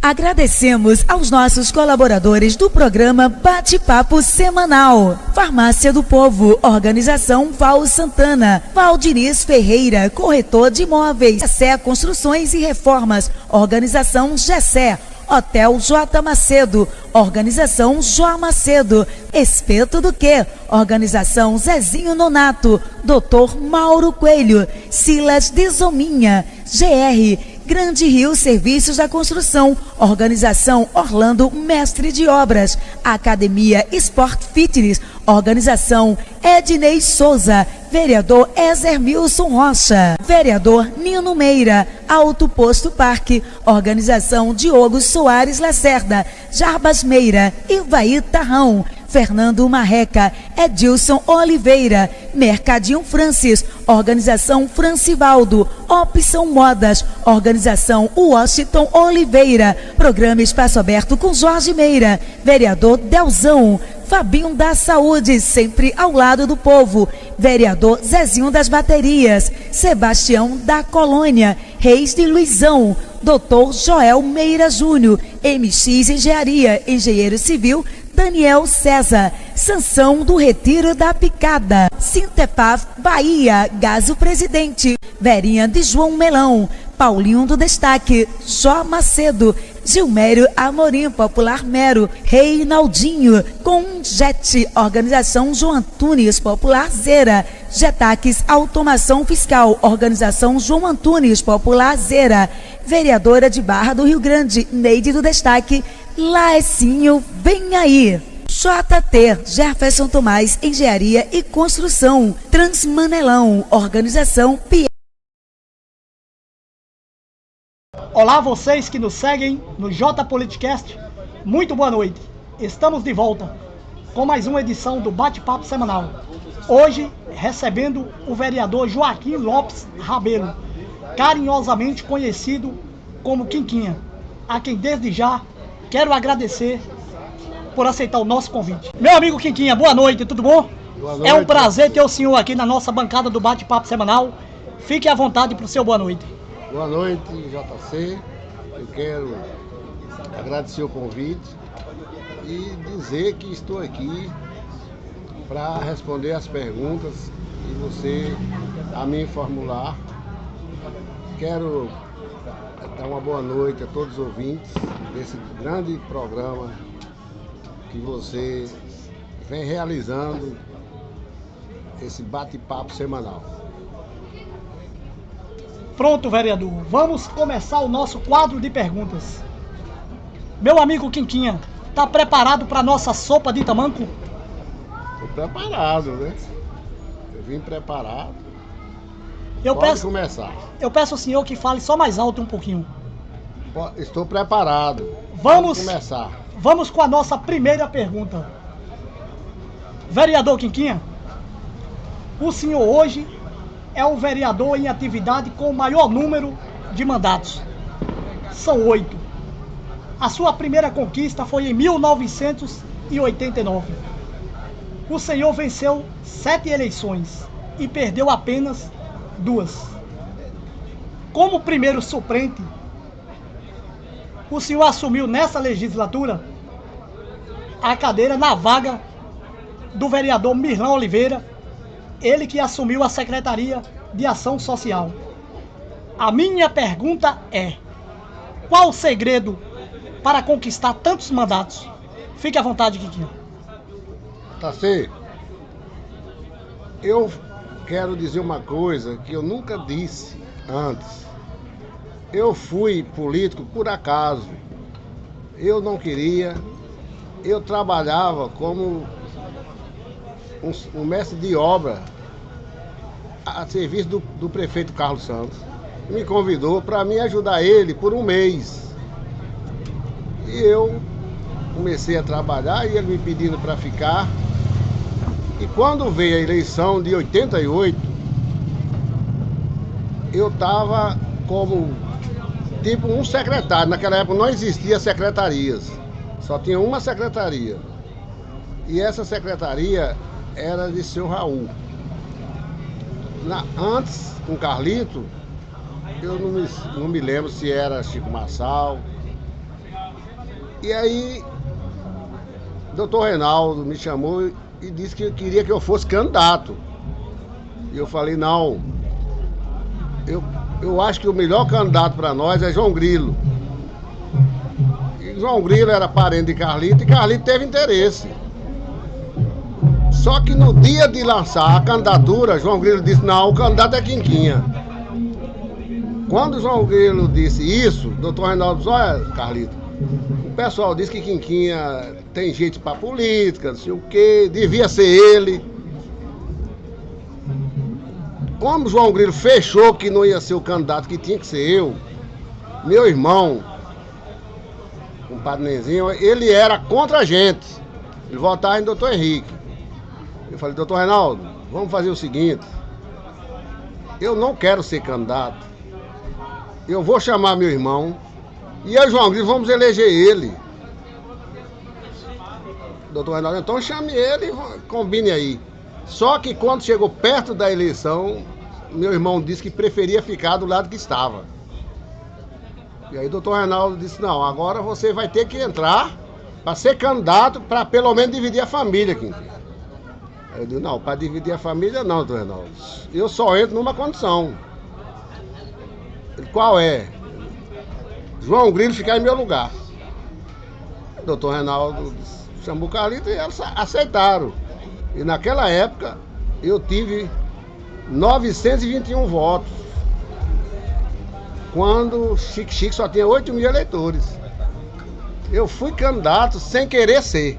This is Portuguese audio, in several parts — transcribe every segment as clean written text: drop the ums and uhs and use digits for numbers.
Agradecemos aos nossos colaboradores do programa Bate-Papo Semanal. Farmácia do Povo, Organização Val Santana. Valdiniz Ferreira, corretor de imóveis. Gessé Construções e Reformas, Organização Gessé. Hotel J. Macedo, Organização Jó Macedo. Espeto do Quê? Organização Zezinho Nonato. Dr. Mauro Coelho. Silas Desominha. GR Grande Rio Serviços da Construção, Organização Orlando Mestre de Obras, Academia Sport Fitness, Organização Ednei Souza, Vereador Ezermilson Rocha, Vereador Nino Meira, Alto Posto Parque, Organização Diogo Soares Lacerda, Jarbas Meira, Ivaí Tarrão, Fernando Marreca, Edilson Oliveira, Mercadinho Francis, Organização Francivaldo, Opção Modas, Organização Washington Oliveira, Programa Espaço Aberto com Jorge Meira, Vereador Delzão, Fabinho da Saúde, sempre ao lado do povo, Vereador Zezinho das Baterias, Sebastião da Colônia, Reis de Luizão, Dr. Joel Meira Júnior, MX Engenharia, Engenheiro Civil, Daniel César, Sansão do Retiro da Picada, Sintepaf Bahia, Gaso Presidente, Verinha de João Melão, Paulinho do Destaque, Jó Macedo, Gilmério Amorim, Popular Mero, Reinaldinho, Conjet, Organização João Antunes, Popular Zera, Getaques Automação Fiscal, Organização João Antunes, Popular Zera, Vereadora de Barra do Rio Grande, Neide do Destaque, Laecinho, vem aí. JT, Jefferson Tomás, Engenharia e Construção, Transmanelão, Organização Pia. Olá, vocês que nos seguem no J Politicast, muito boa noite. Estamos de volta com mais uma edição do Bate-Papo Semanal. Hoje, recebendo o vereador Joaquim Lopes Rabelo, carinhosamente conhecido como Quinquinha, a quem desde já quero agradecer por aceitar o nosso convite. Meu amigo Quinquinha, boa noite, tudo bom? Boa noite. É um prazer ter o senhor aqui na nossa bancada do Bate-Papo Semanal. Fique à vontade para o seu boa noite. Boa noite, JC. Eu quero agradecer o convite e dizer que estou aqui para responder as perguntas que você a mim formular. Quero dar uma boa noite a todos os ouvintes desse grande programa que você vem realizando, esse bate-papo semanal. Pronto, vereador. Vamos começar o nosso quadro de perguntas. Meu amigo Quinquinha, tá preparado para nossa sopa de tamanco? Estou preparado, né? Eu vim preparado. Pode começar. Eu peço ao senhor que fale só mais alto um pouquinho. Estou preparado. Vamos começar. Vamos com a nossa primeira pergunta. Vereador Quinquinha, o senhor hoje é o vereador em atividade com o maior número de mandatos. São 8. A sua primeira conquista foi em 1989. O senhor venceu 7 eleições e perdeu apenas 2. Como primeiro suplente, o senhor assumiu nessa legislatura a cadeira na vaga do vereador Mirlão Oliveira, ele que assumiu a Secretaria de Ação Social. A minha pergunta é: qual o segredo para conquistar tantos mandatos? Fique à vontade, Quinquinha. Tá certo. Eu quero dizer uma coisa que eu nunca disse antes. Eu fui político por acaso. Eu não queria. Eu trabalhava como um mestre de obra a serviço do prefeito Carlos Santos. Me convidou para me ajudar ele por um mês. E eu comecei a trabalhar e ele me pedindo para ficar. E quando veio a eleição de 88, eu estava como tipo um secretário. Naquela época não existia secretarias, só tinha uma secretaria. E essa secretaria era de seu Raul. Antes, com Carlito, eu não me lembro se era Chico Massal, E aí, o doutor Reinaldo me chamou e disse que queria que eu fosse candidato. E eu falei, não, eu acho que o melhor candidato para nós é João Grilo. E João Grilo era parente de Carlito e Carlito teve interesse. Só que no dia de lançar a candidatura, João Grilo disse, não, o candidato é Quinquinha. Quando João Grilo disse isso, o doutor Reinaldo disse, olha, Carlito, o pessoal diz que Quinquinha tem jeito para política, não sei o quê, devia ser ele. Como João Grilo fechou que não ia ser o candidato, que tinha que ser eu, meu irmão, o compadre Nenzinho, ele era contra a gente. Ele votava em doutor Henrique. Eu falei, doutor Reinaldo, vamos fazer o seguinte, eu não quero ser candidato, eu vou chamar meu irmão e eu, João Grilo, vamos eleger ele. Doutor Reinaldo, então chame ele e combine aí. Só que quando chegou perto da eleição, meu irmão disse que preferia ficar do lado que estava. E aí o doutor Reinaldo disse, não, agora você vai ter que entrar para ser candidato, para pelo menos dividir a família, Quinquinha. Aí eu disse, não, para dividir a família não, doutor Reinaldo. Eu só entro numa condição. Ele, qual é? João Grilo ficar em meu lugar. O doutor Reinaldo chamou o Carlito e eles aceitaram. E naquela época eu tive 921 votos. Quando Chique só tinha 8 mil eleitores. Eu fui candidato sem querer ser.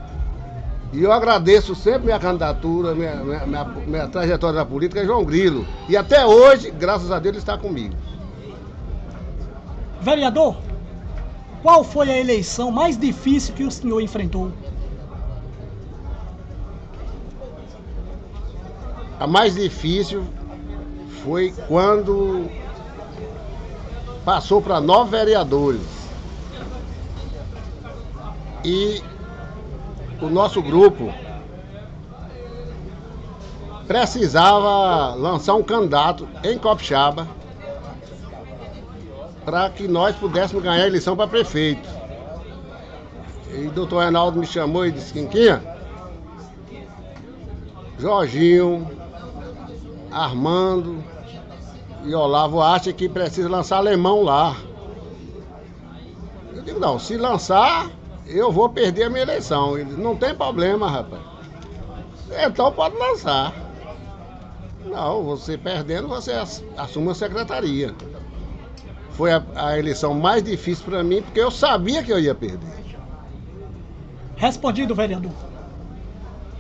E eu agradeço sempre minha candidatura, minha trajetória na política, é João Grilo. E até hoje, graças a Deus, ele está comigo. Vereador, qual foi a eleição mais difícil que o senhor enfrentou? A mais difícil foi quando passou para 9 vereadores. E o nosso grupo precisava lançar um candidato em Copixaba para que nós pudéssemos ganhar a eleição para prefeito. E o doutor Reinaldo me chamou e disse, Quinquinha, Jorginho, Armando e Olavo acham que precisa lançar alemão lá. Eu digo, não, se lançar, eu vou perder a minha eleição. Ele disse, não tem problema, rapaz. Então pode lançar. Não, você perdendo, você assume a secretaria. Foi a eleição mais difícil para mim, porque eu sabia que eu ia perder. Respondido, vereador.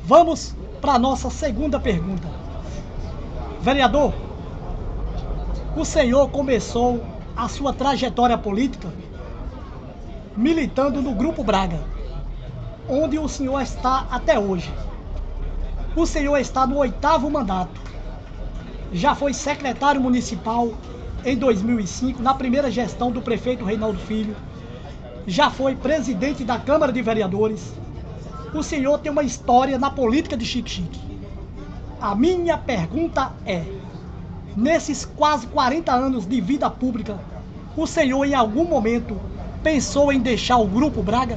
Vamos para a nossa segunda pergunta. Vereador, o senhor começou a sua trajetória política militando no Grupo Braga, onde o senhor está até hoje. O senhor está no 8º mandato. Já foi secretário municipal em 2005, na primeira gestão do prefeito Reinaldo Filho. Já foi presidente da Câmara de Vereadores. O senhor tem uma história na política de Chique. A minha pergunta é, nesses quase 40 anos de vida pública, o senhor em algum momento pensou em deixar o Grupo Braga?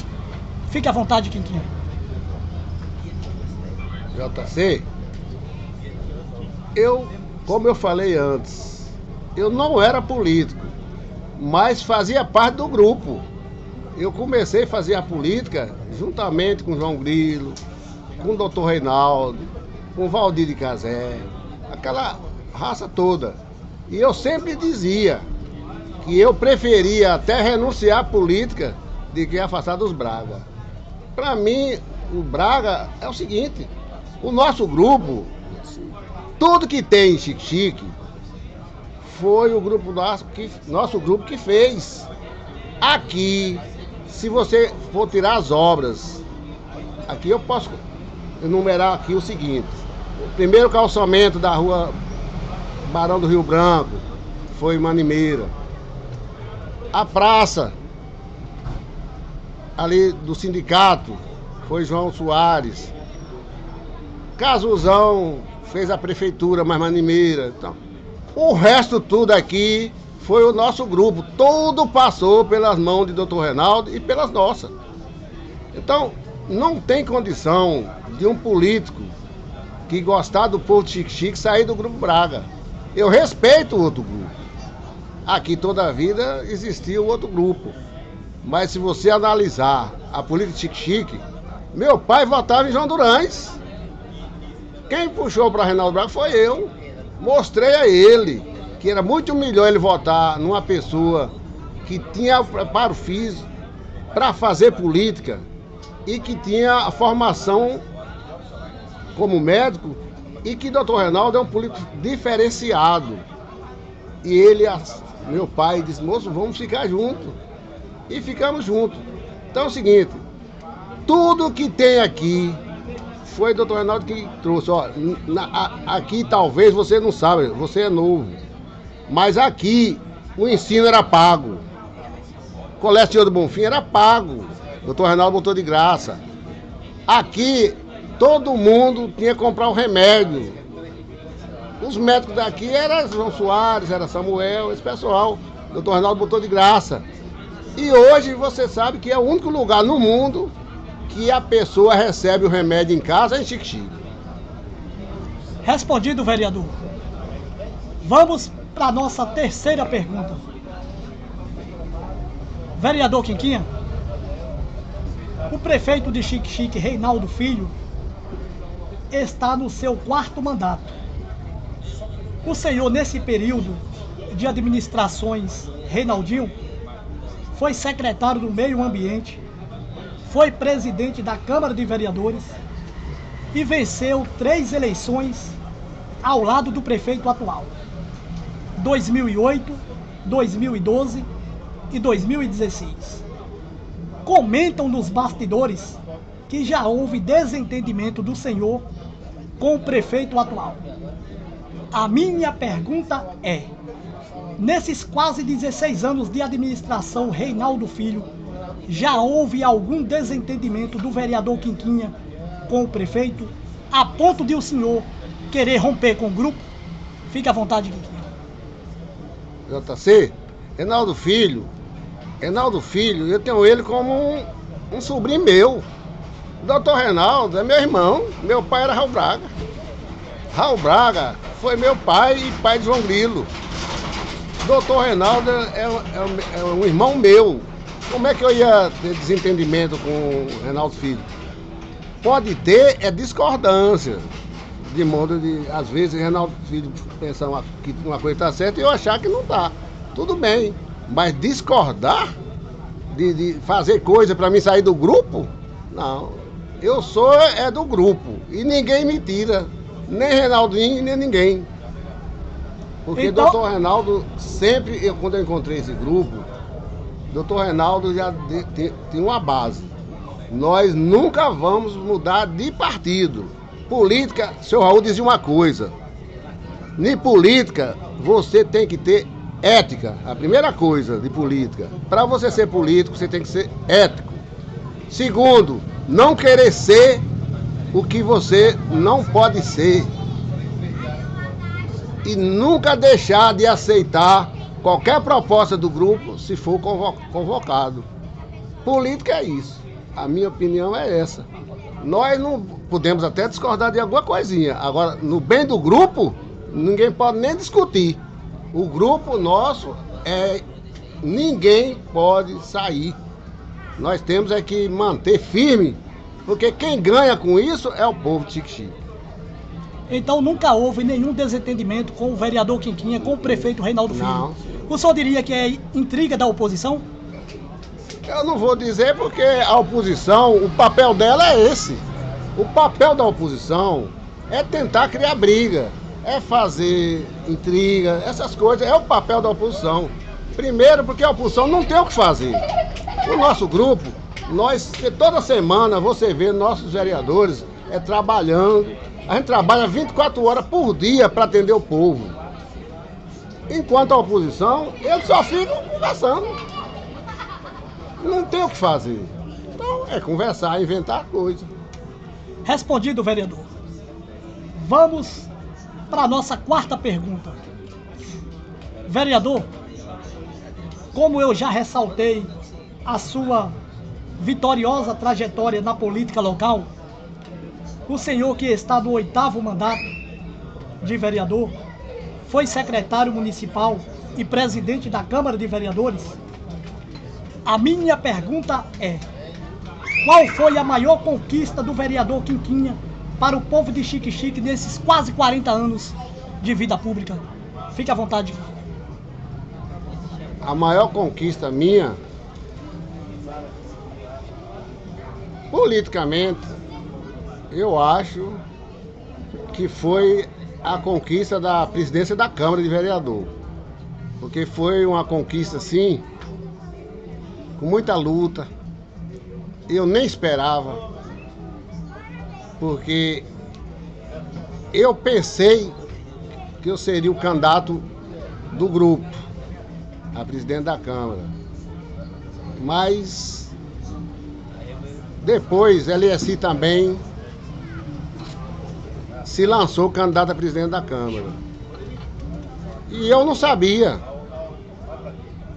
Fique à vontade, Quinquinha. JC, como eu falei antes, eu não era político, mas fazia parte do grupo. Eu comecei a fazer a política juntamente com João Grilo, com o doutor Reinaldo, com o Valdir de Cazé, aquela raça toda. E eu sempre dizia que eu preferia até renunciar à política de que afastar dos Braga. Para mim, o Braga é o seguinte, o nosso grupo, tudo que tem em Chique foi o grupo nosso grupo que fez. Aqui, se você for tirar as obras, aqui eu posso enumerar aqui o seguinte. O primeiro calçamento da rua Barão do Rio Branco foi Manimeira. A praça ali do sindicato foi João Soares. Casusão fez a prefeitura, mais Manimeira. Então, o resto tudo aqui foi o nosso grupo. Tudo passou pelas mãos de doutor Reinaldo e pelas nossas. Então, não tem condição de um político que gostar do povo de Xique-Xique sair do Grupo Braga. Eu respeito o outro grupo. Aqui toda a vida existia o outro grupo. Mas se você analisar a política de Xique-Xique, meu pai votava em João Durães. Quem puxou para Reinaldo Braga foi eu. Mostrei a ele que era muito melhor ele votar numa pessoa que tinha preparo físico para fazer política e que tinha a formação como médico e que o Dr. Reinaldo é um político diferenciado. E ele, meu pai, disse, moço, vamos ficar juntos. E ficamos juntos. Então é o seguinte, tudo que tem aqui foi o Dr. Reinaldo que trouxe. Ó, aqui talvez você não sabe, você é novo. Mas aqui o ensino era pago. O Colégio Senhor do Bonfim era pago. O Dr. Reinaldo botou de graça. Aqui todo mundo tinha que comprar o remédio. Os médicos daqui eram João Soares, era Samuel, esse pessoal. O Dr. Reinaldo botou de graça. E hoje você sabe que é o único lugar no mundo que a pessoa recebe o remédio em casa em Xique-Xique. Respondido, vereador. Vamos para a nossa terceira pergunta. Vereador Quinquinha, o prefeito de Xique-Xique, Reinaldo Filho, está no seu 4º mandato. O senhor, nesse período de administrações Reinaldinho, foi secretário do Meio Ambiente, foi presidente da Câmara de Vereadores e venceu 3 eleições ao lado do prefeito atual, 2008, 2012 e 2016. Comentam nos bastidores que já houve desentendimento do senhor com o prefeito atual. A minha pergunta é, nesses quase 16 anos de administração Reinaldo Filho, já houve algum desentendimento do vereador Quinquinha com o prefeito, a ponto de o senhor querer romper com o grupo? Fique à vontade, Quinquinha. JC, Reinaldo Filho, eu tenho ele como um sobrinho meu. O doutor Reinaldo é meu irmão, meu pai era Raul Braga. Raul Braga foi meu pai e pai de João Grilo. Doutor Reinaldo é um irmão meu. Como é que eu ia ter desentendimento com o Reinaldo Filho? Pode ter discordância. De modo de, às vezes, o Reinaldo Filho pensar que uma coisa está certa e eu achar que não está. Tudo bem. Mas discordar de fazer coisa para mim sair do grupo? Não. Eu sou do grupo. E ninguém me tira. Nem Reinaldinho, nem ninguém. Porque então, doutor Reinaldo, sempre, quando eu encontrei esse grupo, doutor Reinaldo já tem uma base. Nós nunca vamos mudar de partido. Política, seu Raul dizia uma coisa. Em política, você tem que ter ética. A primeira coisa de política. Para você ser político, você tem que ser ético. Segundo, não querer ser o que você não pode ser. E nunca deixar de aceitar qualquer proposta do grupo se for convocado. Política é isso. A minha opinião é essa. Nós não podemos até discordar de alguma coisinha. Agora, no bem do grupo, ninguém pode nem discutir. O grupo nosso ninguém pode sair. Nós temos que manter firme, porque quem ganha com isso é o povo de Xique-Xique. Então nunca houve nenhum desentendimento com o vereador Quinquinha, com o prefeito Reinaldo Filho? Não. O senhor diria que é intriga da oposição? Eu não vou dizer porque a oposição, o papel dela é esse. O papel da oposição é tentar criar briga, é fazer intriga, essas coisas, é o papel da oposição. Primeiro porque a oposição não tem o que fazer. O nosso grupo, toda semana você vê nossos vereadores trabalhando. A gente trabalha 24 horas por dia para atender o povo. Enquanto a oposição, eles só ficam conversando. Não tem o que fazer. Então é conversar, inventar coisa. Respondido, vereador. Vamos para a nossa 4ª pergunta. Vereador, como eu já ressaltei a sua vitoriosa trajetória na política local, o senhor que está no 8º mandato de vereador, foi secretário municipal e presidente da Câmara de Vereadores, a minha pergunta é: qual foi a maior conquista do vereador Quinquinha para o povo de Xique-Xique nesses quase 40 anos de vida pública? Fique à vontade. A maior conquista minha, politicamente, eu acho que foi a conquista da presidência da Câmara de Vereador. Porque foi uma conquista, assim, com muita luta. Eu nem esperava, porque eu pensei que eu seria o candidato do grupo a presidente da Câmara. Mas depois LSI também se lançou candidato a presidente da Câmara. E eu não sabia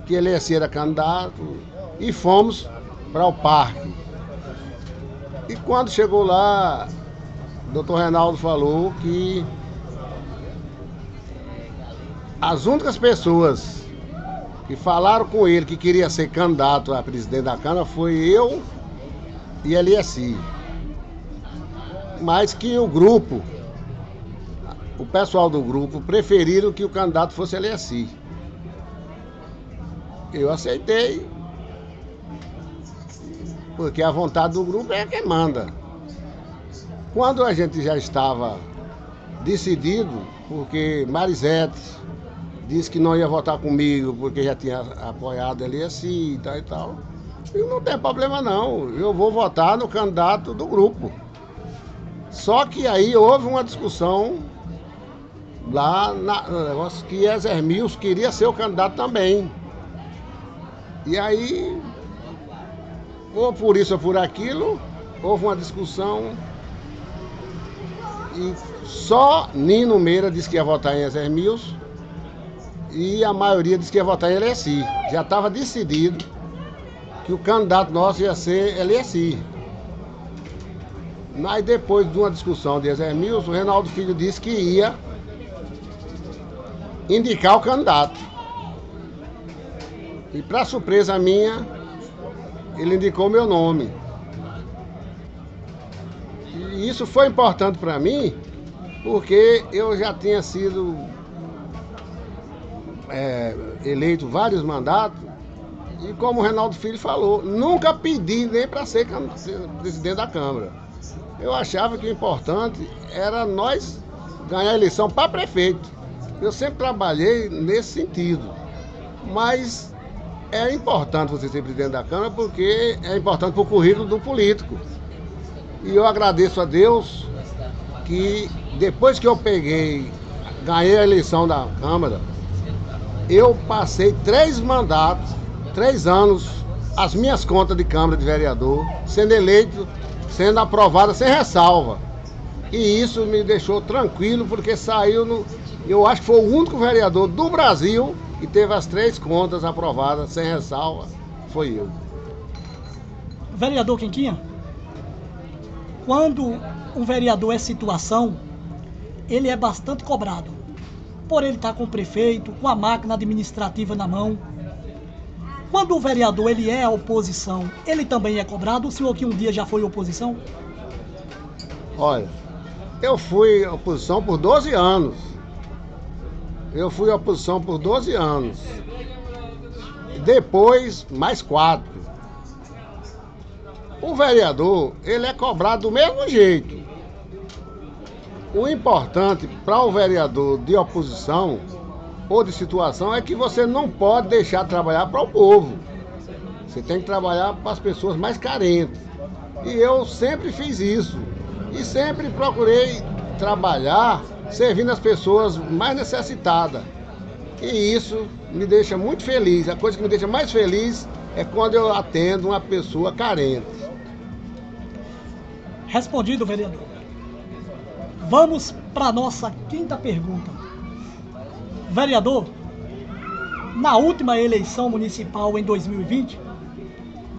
que LSI era candidato e fomos para o parque. E quando chegou lá, o doutor Reinaldo falou que as únicas pessoas que falaram com ele que queria ser candidato a presidente da Câmara foi eu e LSI. Mas que o grupo, o pessoal do grupo, preferiram que o candidato fosse LSI. Eu aceitei, porque a vontade do grupo é quem manda. Quando a gente já estava decidido, porque Marisete disse que não ia votar comigo, porque já tinha apoiado LSI e tal, eu não tem problema não, eu vou votar no candidato do grupo. Só que aí houve uma discussão lá no negócio que Ezermils queria ser o candidato também. E aí, ou por isso ou por aquilo, houve uma discussão e só Nino Meira disse que ia votar em Ezermils e a maioria disse que ia votar em LSI. Já estava decidido que o candidato nosso ia ser LSI. Mas depois de uma discussão de Ezermils, o Reinaldo Filho disse que ia indicar o candidato. E para surpresa minha, ele indicou meu nome. E isso foi importante para mim, porque eu já tinha sido eleito vários mandatos, e como o Reinaldo Filho falou, nunca pedi nem para ser presidente da Câmara. Eu achava que o importante era nós ganhar a eleição para prefeito. Eu sempre trabalhei nesse sentido. Mas é importante você ser presidente da Câmara porque é importante para o currículo do político. E eu agradeço a Deus que depois que eu ganhei a eleição da Câmara, eu passei 3 mandatos, 3 anos, as minhas contas de Câmara de Vereador, sendo eleito, sendo aprovada sem ressalva. E isso me deixou tranquilo, porque eu acho que foi o único vereador do Brasil que teve as 3 contas aprovadas sem ressalva, foi eu. Vereador Quinquinha, quando um vereador é situação, ele é bastante cobrado. Por ele estar com o prefeito, com a máquina administrativa na mão. Quando o vereador ele é a oposição, ele também é cobrado? O senhor que um dia já foi oposição? Olha, eu fui oposição por 12 anos. Depois, mais 4. O vereador, ele é cobrado do mesmo jeito. O importante para o vereador de oposição ou de situação é que você não pode deixar de trabalhar para o povo. Você tem que trabalhar para as pessoas mais carentes. E eu sempre fiz isso. E sempre procurei trabalhar servindo as pessoas mais necessitadas. E isso me deixa muito feliz. A coisa que me deixa mais feliz é quando eu atendo uma pessoa carente. Respondido, vereador. Vamos para a nossa 5ª pergunta. Vereador, na última eleição municipal em 2020,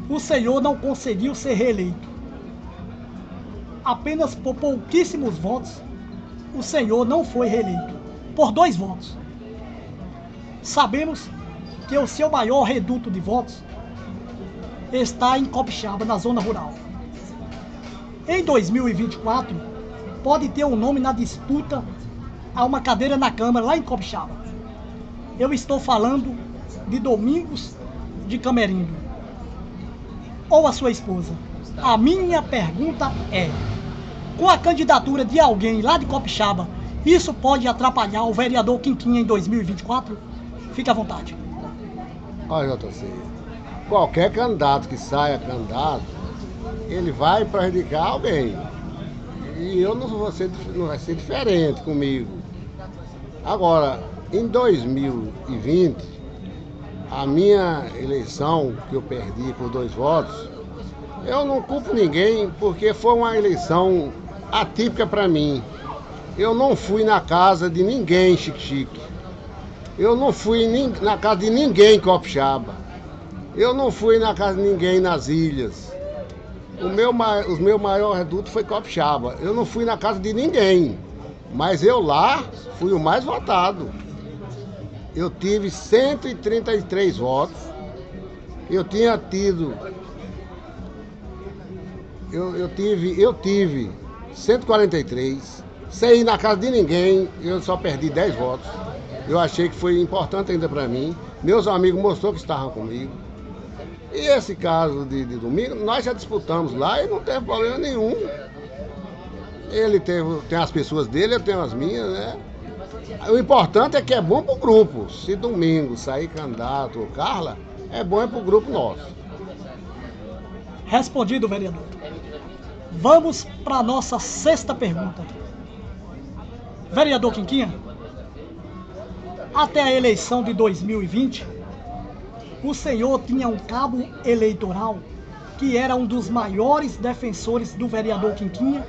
o senhor não conseguiu ser reeleito. Apenas por pouquíssimos votos, o senhor não foi reeleito. Por 2 votos. Sabemos que o seu maior reduto de votos está em Copixaba, na zona rural. Em 2024, pode ter um nome na disputa a uma cadeira na Câmara, lá em Copixaba. Eu estou falando de Domingos de Camerindo, ou a sua esposa. A minha pergunta é, com a candidatura de alguém lá de Copixaba, isso pode atrapalhar o vereador Quinquinha em 2024? Fique à vontade. Olha, JC, qualquer candidato que saia candidato, ele vai prejudicar alguém. E eu não vai ser diferente comigo. Agora, em 2020, a minha eleição, que eu perdi por 2 votos, eu não culpo ninguém, porque foi uma eleição atípica para mim. Eu não fui na casa de ninguém, Xique-Xique. Eu não fui na casa de ninguém em Copixaba. Eu não fui na casa de ninguém nas ilhas. Os meus maiores redutos foi Copixaba. Eu não fui na casa de ninguém. Mas eu lá fui o mais votado. Eu tive 133 votos. Eu tinha tido... Eu tive 143. Sem ir na casa de ninguém, eu só perdi 10 votos. Eu achei que foi importante ainda para mim. Meus amigos mostrou que estavam comigo. E esse caso de domingo, nós já disputamos lá e não teve problema nenhum. Ele tem as pessoas dele, eu tenho as minhas, né? O importante é que é bom pro grupo. Se domingo sair candidato ou Carla, é bom pro grupo nosso. Respondido, vereador. Vamos para a nossa 6ª pergunta. Vereador Quinquinha, até a eleição de 2020, o senhor tinha um cabo eleitoral que era um dos maiores defensores do vereador Quinquinha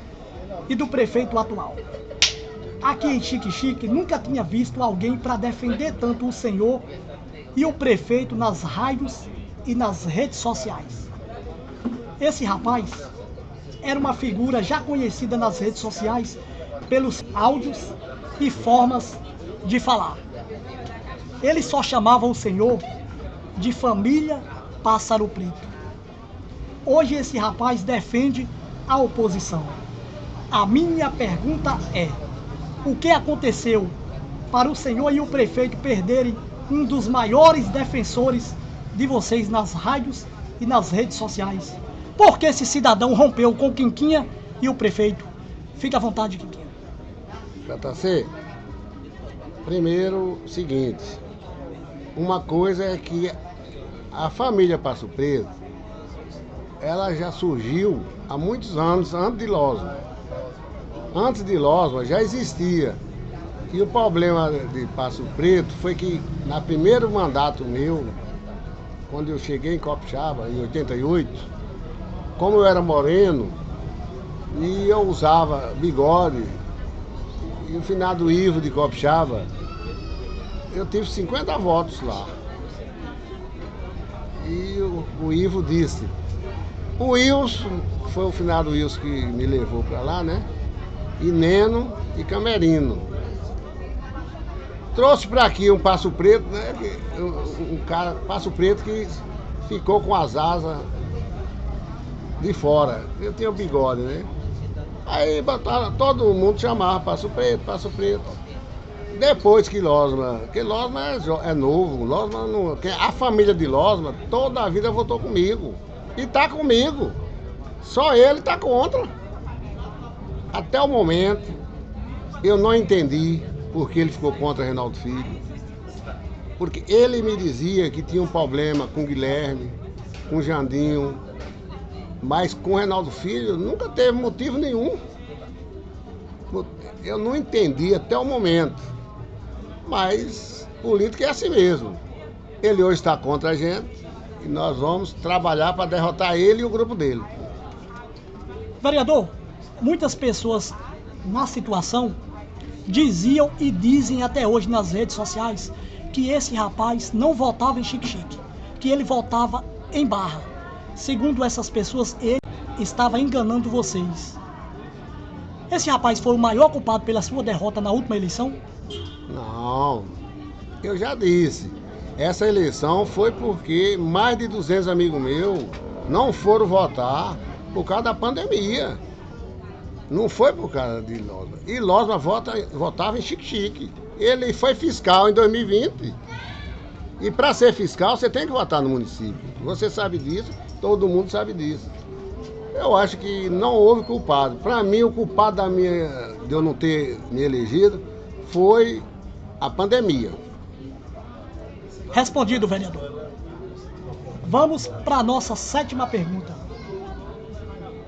e do prefeito atual. Aqui em Xique-Xique nunca tinha visto alguém para defender tanto o senhor e o prefeito nas rádios e nas redes sociais. Esse rapaz era uma figura já conhecida nas redes sociais pelos áudios e formas de falar. Ele só chamava o senhor de família Pássaro Preto. Hoje esse rapaz defende a oposição. A minha pergunta é, o que aconteceu para o senhor e o prefeito perderem um dos maiores defensores de vocês nas rádios e nas redes sociais? Por que esse cidadão rompeu com o Quinquinha e o prefeito? Fique à vontade, Quinquinha. JC, primeiro, seguinte, uma coisa é que a família Passo Preto, ela já surgiu há muitos anos antes de Losma. Antes de Losma já existia. E o problema de Passo Preto foi que, no primeiro mandato meu, quando eu cheguei em Copixaba, em 88, como eu era moreno, e eu usava bigode, e o finado Ivo de Copixaba, eu tive 50 votos lá. E o Ivo disse, o Wilson, foi o finado Wilson que me levou para lá, né? E Neno e Camerino. Trouxe para aqui um Passo Preto, né? Um cara, Passo Preto, que ficou com as asas de fora. Eu tinha o bigode, né? Aí botaram, todo mundo chamava Passo Preto, Passo Preto. Depois que Losma é novo, Losma não, a família de Losma toda a vida votou comigo. E tá comigo. Só ele tá contra. Até o momento, eu não entendi por que ele ficou contra Reinaldo Filho. Porque ele me dizia que tinha um problema com Guilherme, com Jandinho, mas com Reinaldo Filho nunca teve motivo nenhum. Eu não entendi até o momento. Mas política é assim mesmo. Ele hoje está contra a gente e nós vamos trabalhar para derrotar ele e o grupo dele. Vereador, muitas pessoas na situação diziam e dizem até hoje nas redes sociais que esse rapaz não votava em Xique-Xique, que ele votava em Barra. Segundo essas pessoas, ele estava enganando vocês. Esse rapaz foi o maior culpado pela sua derrota na última eleição? Não, eu já disse. Essa eleição foi porque mais de 200 amigos meus não foram votar por causa da pandemia. Não foi por causa de Losma. E Losma votava em Chique-Chique. Ele foi fiscal em 2020. E para ser fiscal, você tem que votar no município. Você sabe disso, todo mundo sabe disso. Eu acho que não houve culpado. Para mim, o culpado de eu não ter me elegido foi a pandemia. Respondido, vereador. Vamos para a nossa 7ª pergunta.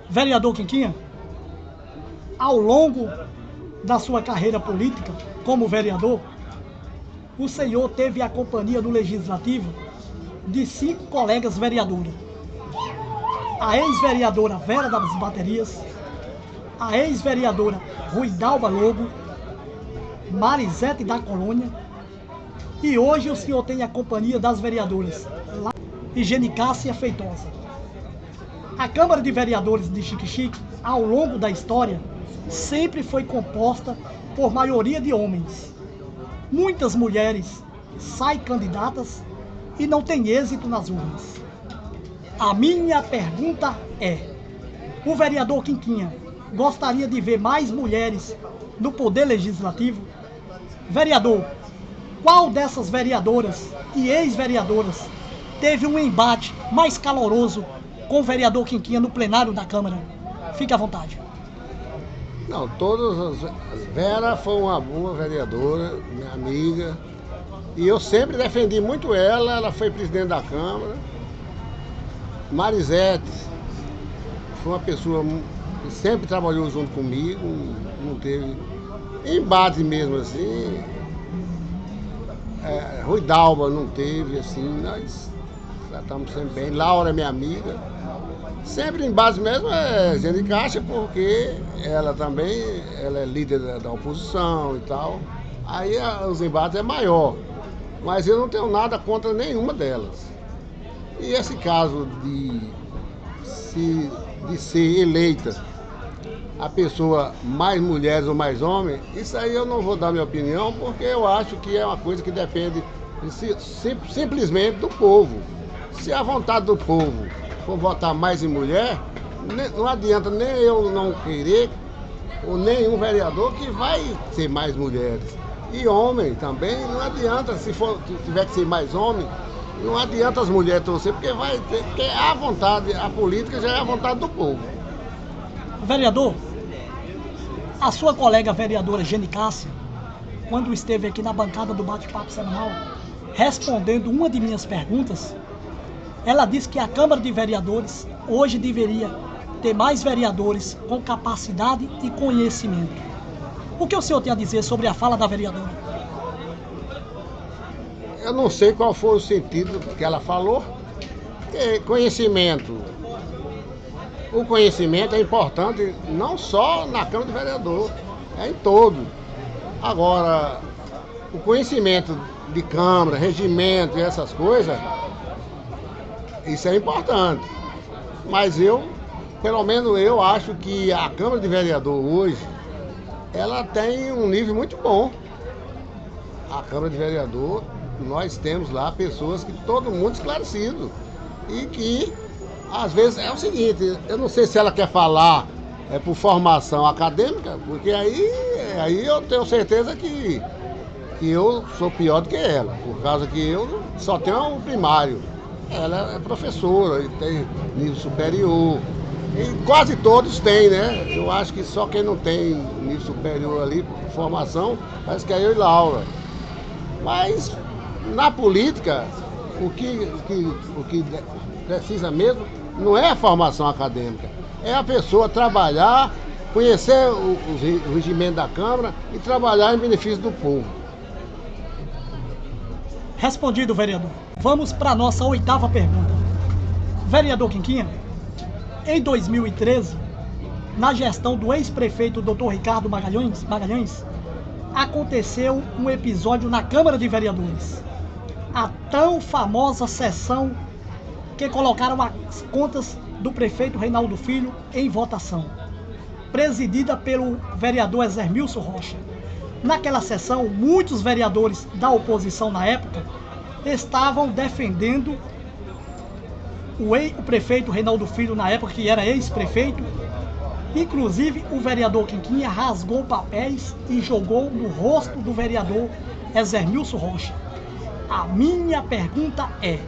Vereador Quinquinha, ao longo da sua carreira política como vereador, o senhor teve a companhia no Legislativo de 5 colegas vereadoras. A ex-vereadora Vera das Baterias, a ex-vereadora Ruidalba Lobo, Marisete da Colônia, e hoje o senhor tem a companhia das vereadoras Higiene-Cássia Feitosa. A Câmara de Vereadores de Chique-Chique, ao longo da história, sempre foi composta por maioria de homens. Muitas mulheres saem candidatas e não têm êxito nas urnas. A minha pergunta é: o vereador Quinquinha gostaria de ver mais mulheres no Poder Legislativo? Vereador, qual dessas vereadoras e ex-vereadoras teve um embate mais caloroso com o vereador Quinquinha no plenário da Câmara? Fique à vontade. Não, todas as... Vera foi uma boa vereadora, minha amiga, e eu sempre defendi muito ela foi presidente da Câmara. Marisete foi uma pessoa que sempre trabalhou junto comigo, não teve embate mesmo assim. Ruidalba não teve, assim, nós tratamos sempre bem. Laura é minha amiga. Sempre em base mesmo é Higiene-Cássia, porque ela também ela é líder da oposição e tal. Aí os embates é maior. Mas eu não tenho nada contra nenhuma delas. E esse caso de ser eleita a pessoa mais mulheres ou mais homens, isso aí eu não vou dar minha opinião, porque eu acho que é uma coisa que depende simplesmente do povo. Se a vontade do povo for votar mais em mulher, não adianta nem eu não querer, ou nenhum vereador que vai ser mais mulheres. E homem também, não adianta, se tiver que ser mais homem, não adianta as mulheres torcer, porque vai ter, porque a vontade, a política já é a vontade do povo. Vereador, a sua colega vereadora Higiene-Cássia, quando esteve aqui na bancada do Bate-Papo Semanal, respondendo uma de minhas perguntas, ela disse que a Câmara de Vereadores hoje deveria ter mais vereadores com capacidade e conhecimento. O que o senhor tem a dizer sobre a fala da vereadora? Eu não sei qual foi o sentido que ela falou. Conhecimento. O conhecimento é importante não só na Câmara de Vereador, é em todo. Agora, o conhecimento de Câmara, regimento e essas coisas, isso é importante. Mas pelo menos eu acho que a Câmara de Vereador hoje, ela tem um nível muito bom. A Câmara de Vereador, nós temos lá pessoas que todo mundo esclarecido. E que, às vezes, é o seguinte, eu não sei se ela quer falar por formação acadêmica, porque aí eu tenho certeza que eu sou pior do que ela, por causa que eu só tenho o primário. Ela é professora e tem nível superior. E quase todos têm, né? Eu acho que só quem não tem nível superior ali, formação, parece que é eu e Laura. Mas na política, o que precisa mesmo não é a formação acadêmica, é a pessoa trabalhar, conhecer o regimento da Câmara e trabalhar em benefício do povo. Respondido, vereador. Vamos para a nossa 8ª pergunta. Vereador Quinquinha, em 2013, na gestão do ex-prefeito Dr. Ricardo Magalhães, aconteceu um episódio na Câmara de Vereadores. A tão famosa sessão que colocaram as contas do prefeito Reinaldo Filho em votação, presidida pelo vereador Ezermilson Rocha. Naquela sessão, muitos vereadores da oposição na época estavam defendendo o prefeito Reinaldo Filho na época, que era ex-prefeito. Inclusive, o vereador Quinquinha rasgou papéis e jogou no rosto do vereador Ezermilson Rocha. A minha pergunta é: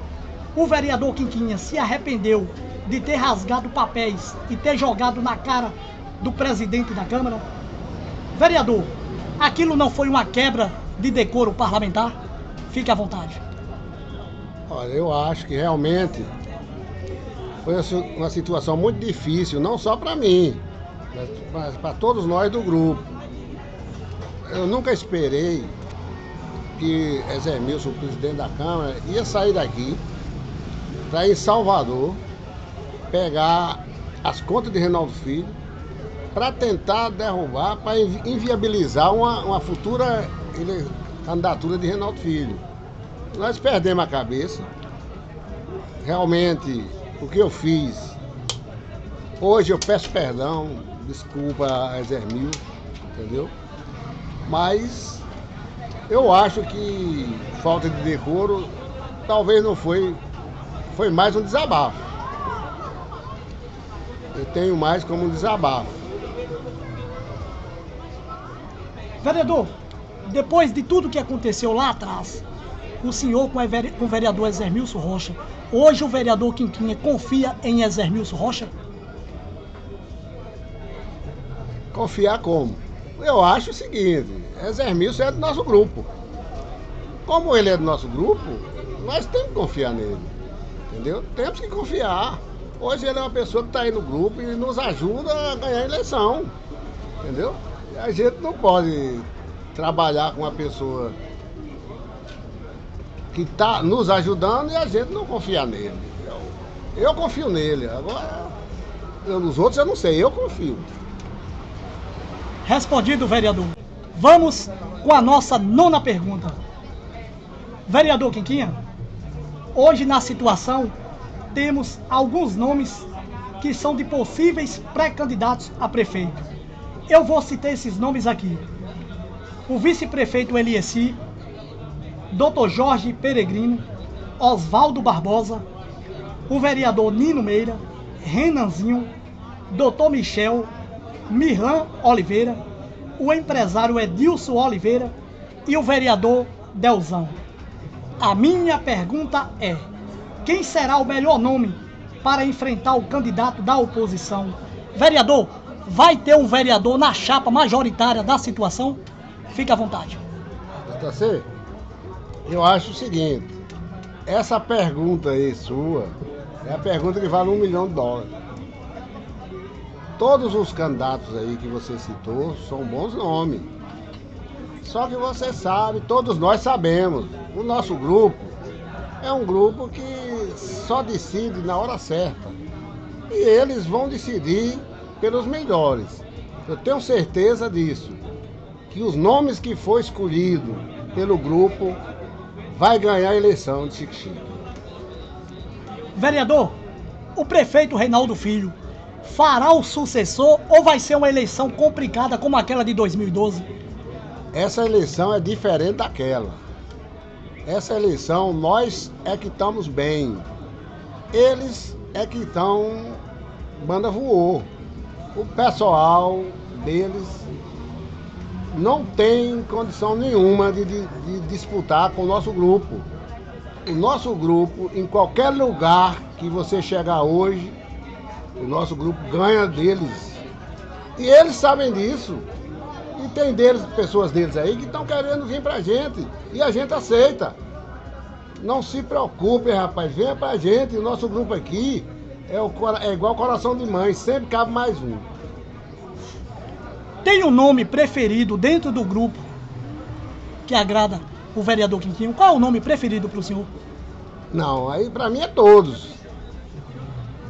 o vereador Quinquinha se arrependeu de ter rasgado papéis e ter jogado na cara do presidente da Câmara? Vereador, aquilo não foi uma quebra de decoro parlamentar? Fique à vontade. Olha, eu acho que realmente foi uma situação muito difícil, não só para mim, mas para todos nós do grupo. Eu nunca esperei que Ezermilson, o presidente da Câmara, ia sair daqui para ir em Salvador pegar as contas de Reinaldo Filho para tentar derrubar, para inviabilizar uma futura candidatura de Reinaldo Filho. Nós perdemos a cabeça. Realmente, o que eu fiz, hoje eu peço perdão, desculpa a Ezermilson, entendeu? Mas eu acho que falta de decoro talvez não foi mais um desabafo. Eu tenho mais como um desabafo. Vereador, depois de tudo que aconteceu lá atrás, o senhor com o vereador Ezermilson Rocha, hoje o vereador Quinquinha confia em Ezermilson Rocha? Confiar como? Eu acho o seguinte, Ezermilson é do nosso grupo. Como ele é do nosso grupo, nós temos que confiar nele, entendeu? Temos que confiar. Hoje ele é uma pessoa que está aí no grupo e nos ajuda a ganhar a eleição, entendeu? E a gente não pode trabalhar com uma pessoa que está nos ajudando e a gente não confiar nele. Eu confio nele, agora nos outros eu não sei, eu confio. Respondido, vereador. Vamos com a nossa nona pergunta. Vereador Quinquinha, hoje na situação temos alguns nomes que são de possíveis pré-candidatos a prefeito. Eu vou citar esses nomes aqui: o vice-prefeito Elieci, Dr. Jorge Peregrino, Oswaldo Barbosa, o vereador Nino Meira, Renanzinho, Dr. Michel, Mirlan Oliveira, o empresário Edilson Oliveira e o vereador Delzão. A minha pergunta é: quem será o melhor nome para enfrentar o candidato da oposição? Vereador, vai ter um vereador na chapa majoritária da situação? Fique à vontade. JC, eu acho o seguinte, essa pergunta aí sua é a pergunta que vale $1 milhão. Todos os candidatos aí que você citou são bons nomes. Só que você sabe, todos nós sabemos, o nosso grupo é um grupo que só decide na hora certa. E eles vão decidir pelos melhores. Eu tenho certeza disso, que os nomes que for escolhido pelo grupo vai ganhar a eleição de Chique-Chique. Vereador, o prefeito Reinaldo Filho fará o sucessor ou vai ser uma eleição complicada como aquela de 2012? Essa eleição é diferente daquela. Essa eleição nós é que estamos bem. Eles é que estão banda voou. O pessoal deles não tem condição nenhuma de disputar com o nosso grupo. O nosso grupo, em qualquer lugar que você chegar hoje, o nosso grupo ganha deles. E eles sabem disso. E tem pessoas deles aí que estão querendo vir pra gente. E a gente aceita. Não se preocupe, rapaz. Venha pra gente. O nosso grupo aqui é igual coração de mãe. Sempre cabe mais um. Tem um nome preferido dentro do grupo que agrada o vereador Quinquinho? Qual é o nome preferido pro senhor? Não, aí pra mim é todos.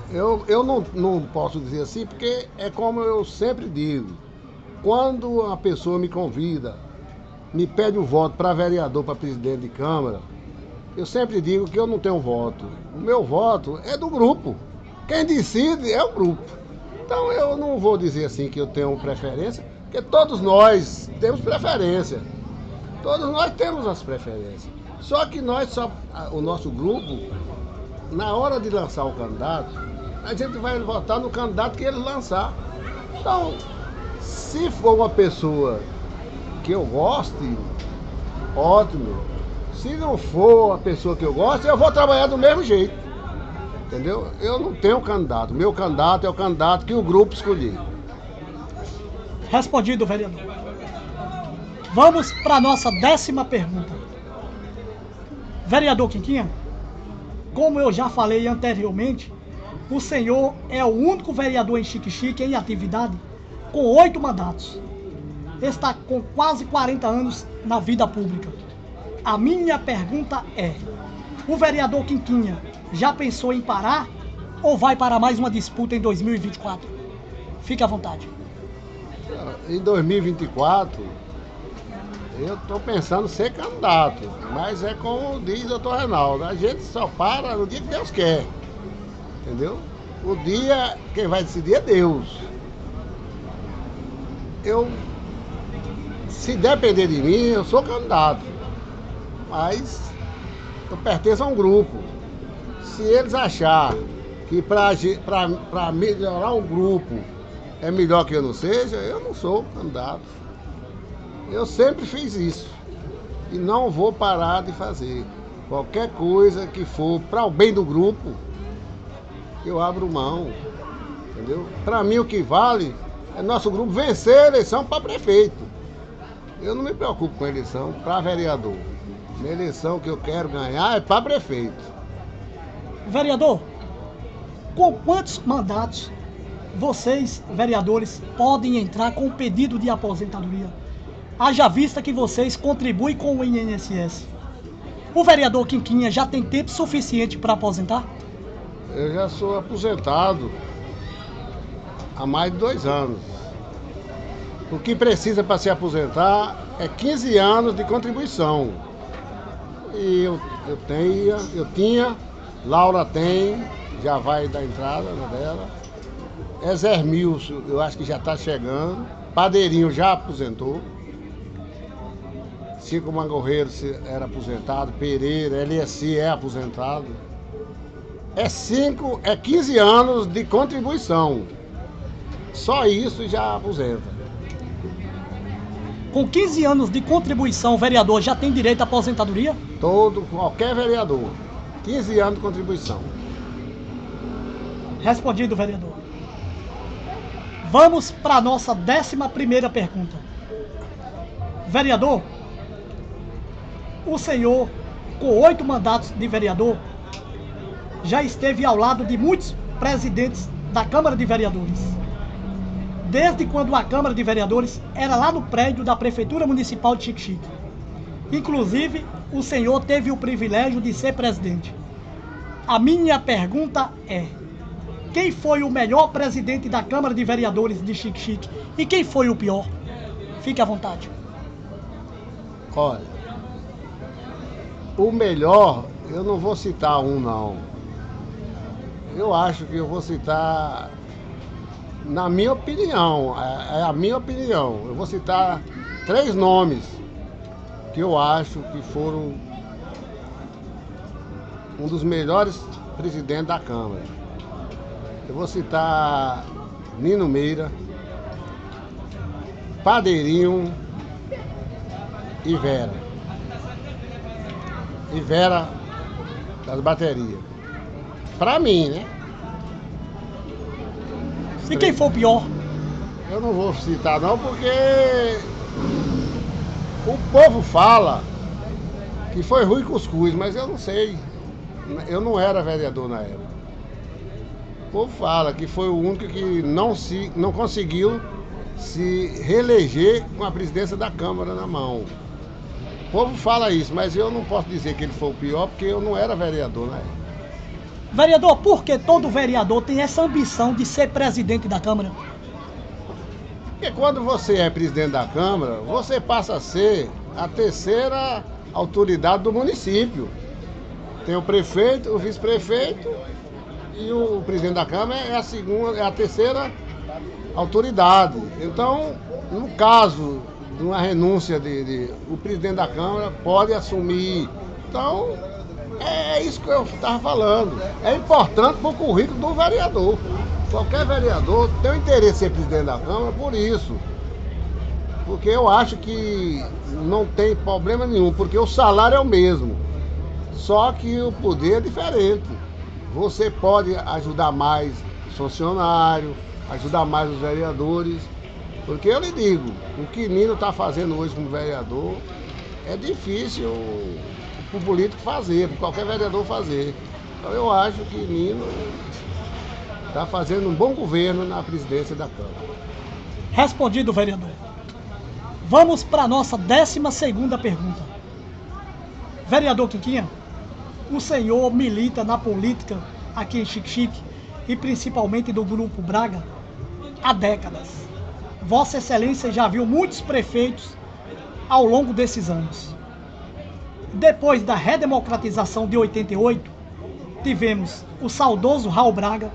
Eu não posso dizer assim, porque é como eu sempre digo. Quando uma pessoa me convida, me pede um voto para vereador, para presidente de Câmara, Eu sempre digo que eu não tenho voto. O meu voto é do grupo. Quem decide é o grupo. Então eu não vou dizer assim que eu tenho preferência, porque todos nós temos preferência. Todos nós temos as preferências. Só que o nosso grupo, na hora de lançar o candidato, a gente vai votar no candidato que ele lançar. Então, se for uma pessoa que eu goste, ótimo. Se não for a pessoa que eu gosto, eu vou trabalhar do mesmo jeito. Entendeu? Eu não tenho candidato. Meu candidato é o candidato que o grupo escolher. Respondido, vereador. Vamos para a nossa 10ª pergunta. Vereador Quinquinha, como eu já falei anteriormente, o senhor é o único vereador em Xique-Xique em atividade com 8 mandatos. Está com quase 40 anos na vida pública. A minha pergunta é: o vereador Quinquinha já pensou em parar ou vai para mais uma disputa em 2024? Fique à vontade. Em 2024, eu estou pensando em ser candidato, mas é como diz o doutor Reinaldo, a gente só para no dia que Deus quer, entendeu? O dia, quem vai decidir é Deus. Se depender de mim, eu sou candidato, mas eu pertenço a um grupo. Se eles acharem que para melhorar um grupo é melhor que eu não seja, eu não sou candidato. Eu sempre fiz isso e não vou parar de fazer. Qualquer coisa que for para o bem do grupo, eu abro mão, entendeu? Para mim o que vale é nosso grupo vencer a eleição para prefeito. Eu não me preocupo com a eleição para vereador. A eleição que eu quero ganhar é para prefeito. Vereador, com quantos mandatos vocês, vereadores, podem entrar com pedido de aposentadoria? Haja vista que vocês contribuem com o INSS. O vereador Quinquinha já tem tempo suficiente para aposentar? Eu já sou aposentado há mais de 2 anos. O que precisa para se aposentar é 15 anos de contribuição. E eu tinha, Laura tem, já vai dar entrada na dela. Ezermilson, eu acho que já está chegando. Padeirinho já aposentou. Chico Mangorreiro era aposentado. Pereira, LSI é aposentado. É 15 anos de contribuição. Só isso já aposenta. Com 15 anos de contribuição, o vereador já tem direito à aposentadoria? Qualquer vereador. 15 anos de contribuição. Respondido, vereador. Vamos para a nossa 11ª pergunta. Vereador, o senhor, com 8 mandatos de vereador, já esteve ao lado de muitos presidentes da Câmara de Vereadores. Desde quando a Câmara de Vereadores era lá no prédio da Prefeitura Municipal de Xique-Xique. Inclusive, o senhor teve o privilégio de ser presidente. A minha pergunta é: quem foi o melhor presidente da Câmara de Vereadores de Xique-Xique e quem foi o pior? Fique à vontade. Olha, o melhor, eu não vou citar um, não. Eu acho que eu vou citar, na minha opinião, é a minha opinião. Eu vou citar 3 nomes que eu acho que foram um dos melhores presidentes da Câmara. Eu vou citar Nino Meira, Padeirinho e Vera. E Vera das baterias. Pra mim, né? E quem foi o pior? Eu não vou citar não, porque o povo fala que foi Rui Cuscuz, mas eu não sei. Eu não era vereador na época. O povo fala que foi o único que não conseguiu se reeleger com a presidência da Câmara na mão. O povo fala isso, mas eu não posso dizer que ele foi o pior, porque eu não era vereador na época. Vereador, por que todo vereador tem essa ambição de ser presidente da Câmara? Porque quando você é presidente da Câmara, você passa a ser a 3ª autoridade do município. Tem o prefeito, o vice-prefeito e o presidente da Câmara é a segunda, é a terceira autoridade. Então, no caso de uma renúncia o presidente da Câmara pode assumir. Então, é isso que eu estava falando. É importante para o currículo do vereador. Qualquer vereador tem o interesse de ser presidente da Câmara por isso. Porque eu acho que não tem problema nenhum, porque o salário é o mesmo. Só que o poder é diferente. Você pode ajudar mais os funcionários, ajudar mais os vereadores. Porque eu lhe digo, o que Nino está fazendo hoje como vereador é difícil para o político fazer, para qualquer vereador fazer. Então eu acho que Nino está fazendo um bom governo na presidência da Câmara. Respondido, vereador. Vamos para a nossa 12ª pergunta. Vereador Quinquinha, o senhor milita na política aqui em Xique-Xique e principalmente do Grupo Braga há décadas. Vossa Excelência já viu muitos prefeitos ao longo desses anos. Depois da redemocratização de 88, tivemos o saudoso Raul Braga,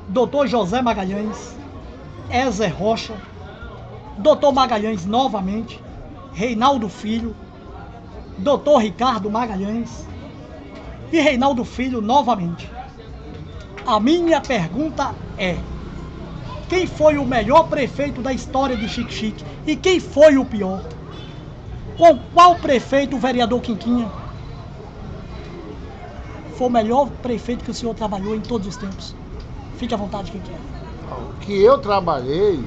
Dr. José Magalhães, Ézer Rocha, Dr. Magalhães novamente, Reinaldo Filho, Dr. Ricardo Magalhães e Reinaldo Filho novamente. A minha pergunta é: quem foi o melhor prefeito da história de Xique-Xique e quem foi o pior? Com qual prefeito o vereador Quinquinha foi o melhor prefeito que o senhor trabalhou em todos os tempos? Fique à vontade, Quinquinha. O que eu trabalhei,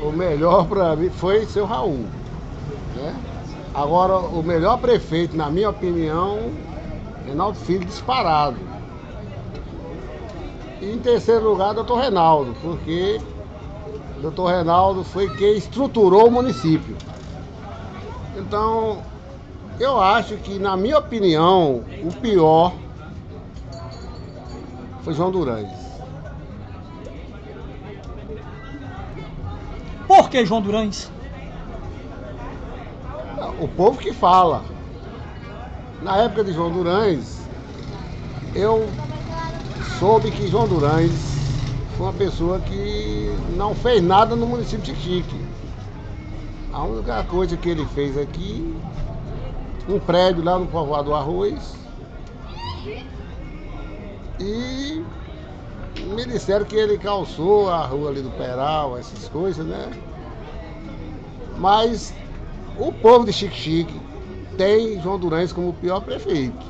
o melhor para mim foi seu Raul, né? Agora, o melhor prefeito, na minha opinião, Reinaldo Filho, disparado. E em terceiro lugar, doutor Reinaldo, porque doutor Reinaldo foi quem estruturou o município. Então, eu acho que, na minha opinião, o pior foi João Durães. Por que João Durães? O povo que fala. Na época de João Durães, eu soube que João Durães foi uma pessoa que não fez nada no município de Xique. A única coisa que ele fez aqui, um prédio lá no Povoado do Arroz, e me disseram que ele calçou a rua ali do Peral, essas coisas, né? Mas o povo de Xique-Xique tem João Durães como o pior prefeito.